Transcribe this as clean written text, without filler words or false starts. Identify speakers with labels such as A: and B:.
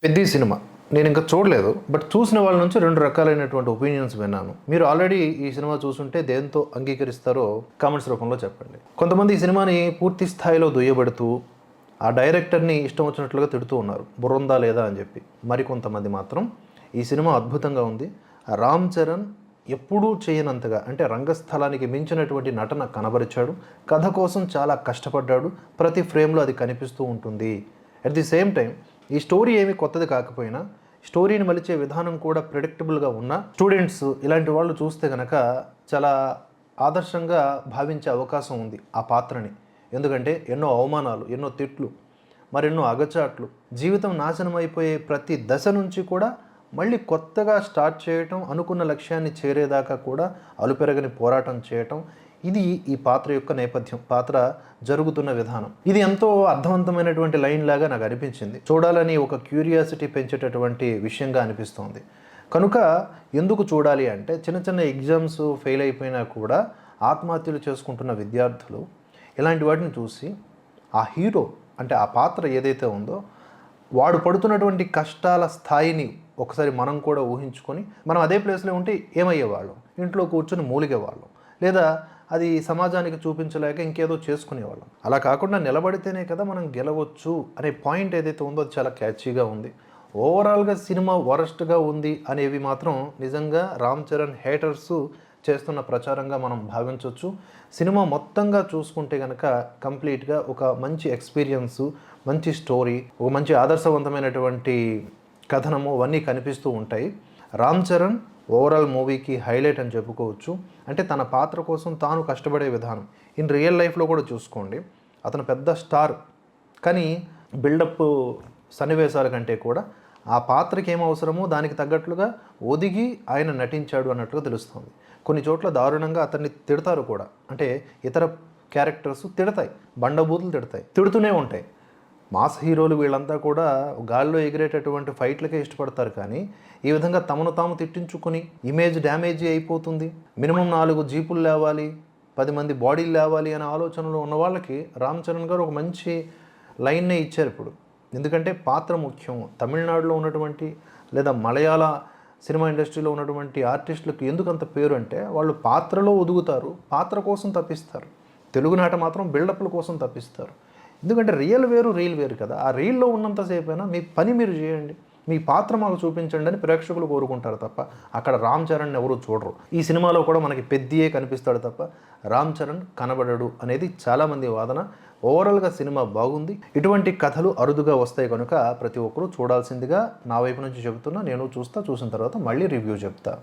A: పెద్ద సినిమా నేను ఇంకా చూడలేదు, బట్ చూసిన వాళ్ళ నుంచి 2 రకాలైనటువంటి ఒపీనియన్స్ విన్నాను. మీరు ఆల్రెడీ ఈ సినిమా చూసుంటే దేంతో అంగీకరిస్తారో కామెంట్స్ రూపంలో చెప్పండి. కొంతమంది ఈ సినిమాని పూర్తి స్థాయిలో దుయ్యబడుతూ ఆ డైరెక్టర్ని ఇష్టం వచ్చినట్లుగా తిడుతూ ఉన్నారు, బుర్రుందా లేదా అని చెప్పి. మరికొంతమంది మాత్రం ఈ సినిమా అద్భుతంగా ఉంది, రామ్ చరణ్ ఎప్పుడూ చేయనంతగా అంటే రంగస్థలానికి మించినటువంటి నటన కనబరిచాడు, కథ కోసం చాలా కష్టపడ్డాడు, ప్రతి ఫ్రేమ్లో అది కనిపిస్తూ ఉంటుంది. అట్ ది సేమ్ టైం ఈ స్టోరీ ఏమీ కొత్తది కాకపోయినా స్టోరీని మలిచే విధానం కూడా ప్రెడిక్టబుల్గా ఉన్న స్టూడెంట్స్ ఇలాంటి వాళ్ళు చూస్తే కనుక చాలా ఆదర్శంగా భావించే అవకాశం ఉంది ఆ పాత్రని. ఎందుకంటే ఎన్నో అవమానాలు, ఎన్నో తిట్లు, మరెన్నో అగచాట్లు, జీవితం నాశనం అయిపోయే ప్రతి దశ నుంచి కూడా మళ్ళీ కొత్తగా స్టార్ట్ చేయటం, అనుకున్న లక్ష్యాన్ని చేరేదాకా కూడా అలుపెరగని పోరాటం చేయటం, ఇది ఈ పాత్ర యొక్క నేపథ్యం, పాత్ర జరుగుతున్న విధానం. ఇది ఎంతో అర్థవంతమైనటువంటి లైన్ లాగా నాకు అనిపించింది. చూడాలని ఒక క్యూరియాసిటీ పెంచేటటువంటి విషయంగా అనిపిస్తోంది. కనుక ఎందుకు చూడాలి అంటే, చిన్న చిన్న ఎగ్జామ్స్ ఫెయిల్ అయిపోయినా కూడా ఆత్మహత్యలు చేసుకుంటున్న విద్యార్థులు ఇలాంటి వాటిని చూసి ఆ హీరో అంటే ఆ పాత్ర ఏదైతే ఉందో వాడు పడుతున్నటువంటి కష్టాల స్థాయిని ఒకసారి మనం కూడా ఊహించుకొని మనం అదే ప్లేస్లో ఉంటే ఏమయ్యేవాళ్ళం, ఇంట్లో కూర్చొని మూలిగేవాళ్ళం, లేదా అది సమాజానికి చూపించలేక ఇంకేదో చేసుకునేవాళ్ళం. అలా కాకుండా నిలబడితేనే కదా మనం గెలవచ్చు అనే పాయింట్ ఏదైతే ఉందో అది చాలా క్యాచీగా ఉంది. ఓవరాల్గా సినిమా వరస్ట్గా ఉంది అనేవి మాత్రం నిజంగా రామ్ చరణ్ హేటర్స్ చేస్తున్న ప్రచారంగా మనం భావించవచ్చు. సినిమా మొత్తంగా చూసుకుంటే కనుక కంప్లీట్గా ఒక మంచి ఎక్స్పీరియన్సు, మంచి స్టోరీ, ఒక మంచి ఆదర్శవంతమైనటువంటి కథనము అవన్నీ కనిపిస్తూ ఉంటాయి. రామ్ చరణ్ ఓవరాల్ మూవీకి హైలైట్ అని చెప్పుకోవచ్చు. అంటే తన పాత్ర కోసం తాను కష్టపడే విధానం. ఇన్ రియల్ లైఫ్లో కూడా చూసుకోండి, అతను పెద్ద స్టార్, కానీ బిల్డప్ సన్నివేశాల కంటే కూడా ఆ పాత్రకి ఏం అవసరమో దానికి తగ్గట్లుగా ఒదిగి ఆయన నటించాడు అన్నట్లుగా తెలుస్తుంది. కొన్ని చోట్ల దారుణంగా అతన్ని తిడతారు కూడా, అంటే ఇతర క్యారెక్టర్స్ తిడతాయి, బండబూతులు తిడతాయి, తిడుతూనే ఉంటాయి. మాస్ హీరోలు వీళ్ళంతా కూడా గాల్లో ఎగిరేటటువంటి ఫైట్లకే ఇష్టపడతారు, కానీ ఈ విధంగా తమను తాము తిట్టించుకుని ఇమేజ్ డ్యామేజీ అయిపోతుంది, మినిమం 4 జీపులు లేవాలి, 10 మంది బాడీలు లేవాలి అనే ఆలోచనలో ఉన్న వాళ్ళకి రామ్ చరణ్ గారు ఒక మంచి లైన్నే ఇచ్చారు ఇప్పుడు. ఎందుకంటే పాత్ర ముఖ్యం. తమిళనాడులో ఉన్నటువంటి లేదా మలయాళ సినిమా ఇండస్ట్రీలో ఉన్నటువంటి ఆర్టిస్టులకు ఎందుకు అంత పేరు అంటే వాళ్ళు పాత్రలో ఒదుగుతారు, పాత్ర కోసం తప్పిస్తారు. తెలుగునాట మాత్రం బిల్డప్ల కోసం తప్పిస్తారు. ఎందుకంటే రియల్ వేరు, రీల్ వేరు కదా. ఆ రీల్లో ఉన్నంతసేపు అయినా మీ పని మీరు చేయండి, మీ పాత్ర మాకు చూపించండి అని ప్రేక్షకులు కోరుకుంటారు తప్ప అక్కడ రామ్ చరణ్ ఎవరు చూడరు. ఈ సినిమాలో కూడా మనకి పెద్దయే కనిపిస్తాడు తప్ప రామ్ చరణ్ కనబడడు అనేది చాలామంది వాదన. ఓవరాల్గా సినిమా బాగుంది. ఇటువంటి కథలు అరుదుగా వస్తాయి కనుక ప్రతి ఒక్కరూ చూడాల్సిందిగా నా వైపు నుంచి చెబుతున్నా. నేను చూసిన తర్వాత మళ్ళీ రివ్యూ చెప్తా.